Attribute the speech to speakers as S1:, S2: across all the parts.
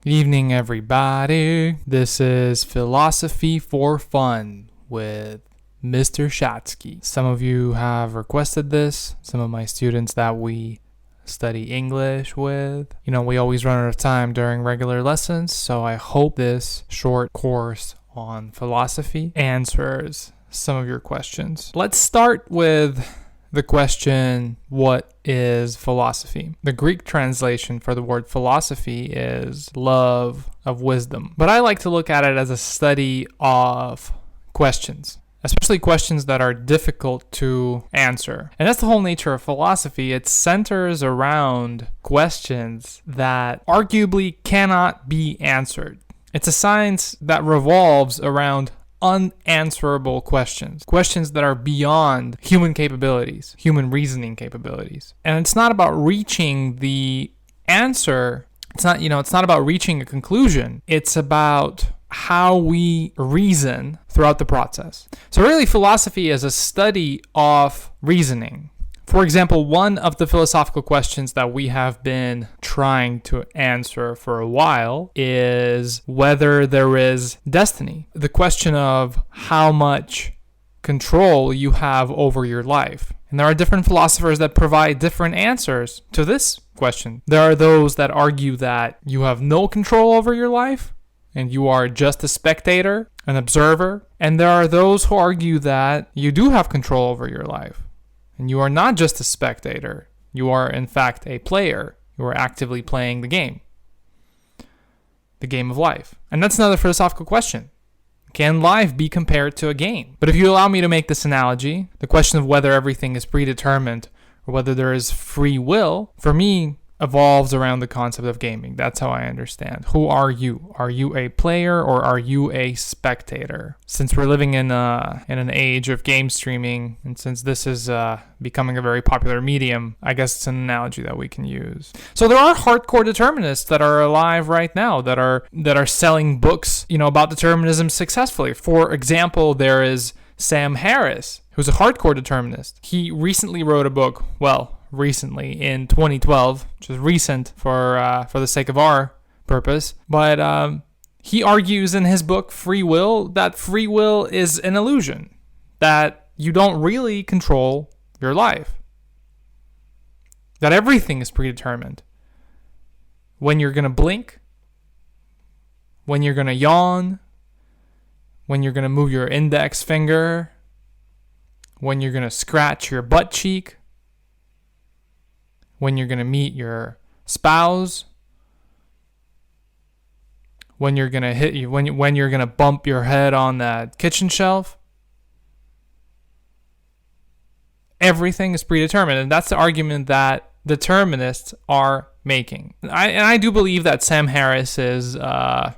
S1: Good evening, everybody. This is Philosophy for Fun with Mr. Shatsky. Some of you have requested this, some of my students that we study English with. We always run out of time during regular lessons, so I hope this short course on philosophy answers some of your questions. Let's start with the question, what is philosophy? The Greek translation for the word philosophy is love of wisdom. But I like to look at it as a study of questions, especially questions that are difficult to answer. And that's the whole nature of philosophy. It centers around questions that arguably cannot be answered. It's a science that revolves around unanswerable questions that are beyond human capabilities, human reasoning capabilities. And it's not about reaching the answer. It's not about reaching a conclusion. It's about how we reason throughout the process. So really, philosophy is a study of reasoning. For example, one of the philosophical questions that we have been trying to answer for a while is whether there is destiny. The question of how much control you have over your life. And there are different philosophers that provide different answers to this question. There are those that argue that you have no control over your life and you are just a spectator, an observer. And there are those who argue that you do have control over your life. And you are not just a spectator. You are, in fact, a player. You are actively playing the game of life. And that's another philosophical question. Can life be compared to a game? But if you allow me to make this analogy, the question of whether everything is predetermined or whether there is free will, for me, evolves around the concept of gaming. That's how I understand. Who are you? Are you a player or are you a spectator? Since we're living in an age of game streaming, and since this is becoming a very popular medium, I guess it's an analogy that we can use. So there are hardcore determinists that are alive right now that are selling books, about determinism successfully. For example, there is Sam Harris, who's a hardcore determinist. He recently wrote a book, recently in 2012, which is recent for the sake of our purpose. But he argues in his book Free Will that free will is an illusion, that you don't really control your life, that everything is predetermined. When you're going to blink, when you're going to yawn, when you're going to move your index finger, when you're going to scratch your butt cheek, when you're going to meet your spouse, when you're going to hit you, when you're going to bump your head on that kitchen shelf. Everything is predetermined, and that's the argument that determinists are making. I do believe that Sam Harris is, at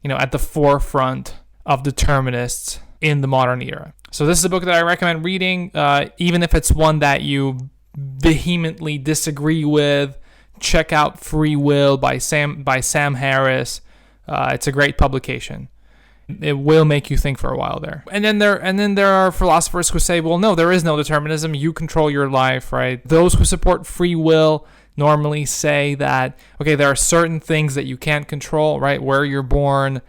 S1: the forefront of determinists in the modern era. So this is a book that I recommend reading, even if it's one that you vehemently disagree with. Check out Free Will by Sam Harris. It's a great publication. It will make you think for a while there. And then there are philosophers who say, well, no, there is no determinism. You control your life, right? Those who support free will normally say that, okay, there are certain things that you can't control, right? Where you're born,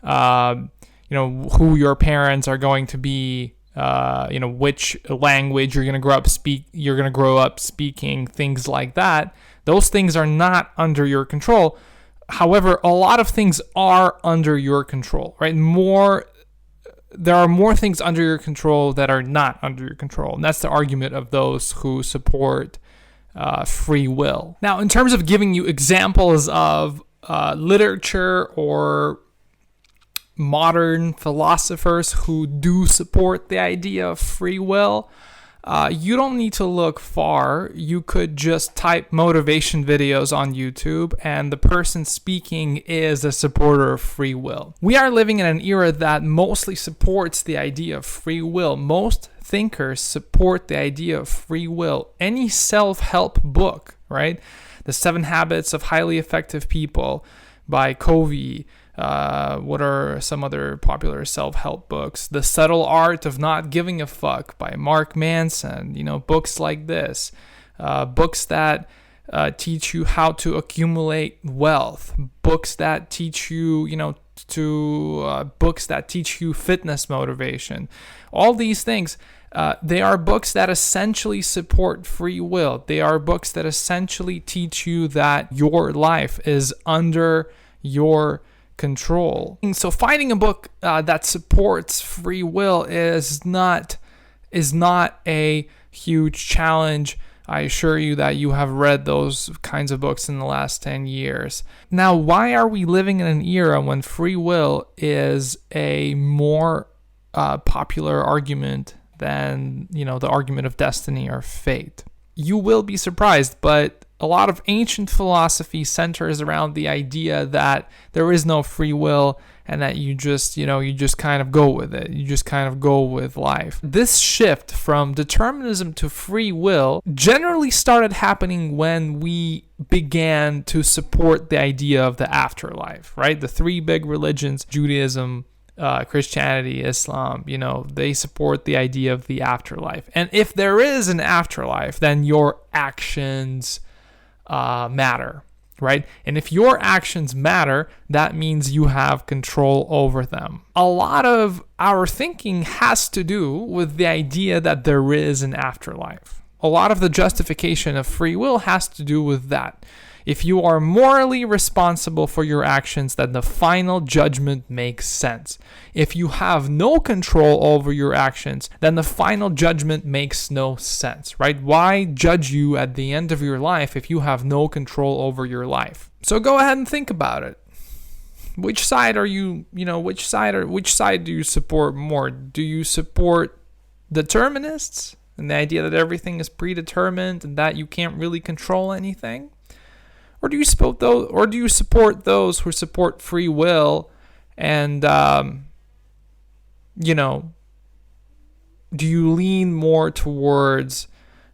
S1: who your parents are going to be, which language you're going to grow up speaking, things like that. Those things are not under your control. However, a lot of things are under your control, right? There are more things under your control that are not under your control. And that's the argument of those who support free will. Now, in terms of giving you examples of literature or modern philosophers who do support the idea of free will, you don't need to look far. You could just type motivation videos on YouTube, and the person speaking is a supporter of free will. We are living in an era that mostly supports the idea of free will. Most thinkers support the idea of free will. Any self-help book, right? The 7 Habits of Highly Effective People by Covey. What are some other popular self-help books? The Subtle Art of Not Giving a Fuck by Mark Manson. Books like this. Books that teach you how to accumulate wealth, books that teach you, books that teach you fitness motivation. All these things, they are books that essentially support free will. They are books that essentially teach you that your life is under your control. And so finding a book that supports free will is not a huge challenge. I assure you that you have read those kinds of books in the last 10 years. Now, why are we living in an era when free will is a more popular argument than, the argument of destiny or fate? You will be surprised, but a lot of ancient philosophy centers around the idea that there is no free will and that you just kind of go with it. You just kind of go with life. This shift from determinism to free will generally started happening when we began to support the idea of the afterlife, right? The three big religions, Judaism, Christianity, Islam, they support the idea of the afterlife. And if there is an afterlife, then your actions matter, right? And if your actions matter, that means you have control over them. A lot of our thinking has to do with the idea that there is an afterlife. A lot of the justification of free will has to do with that. If you are morally responsible for your actions, then the final judgment makes sense. If you have no control over your actions, then the final judgment makes no sense, right? Why judge you at the end of your life if you have no control over your life? So go ahead and think about it. Which side are you, which side do you support more? Do you support determinists and the idea that everything is predetermined and that you can't really control anything? Or do you support those who support free will and do you lean more towards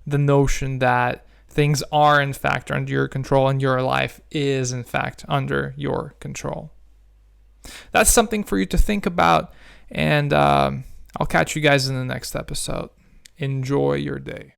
S1: the notion that things are in fact under your control and your life is in fact under your control? That's something for you to think about, and I'll catch you guys in the next episode. Enjoy your day.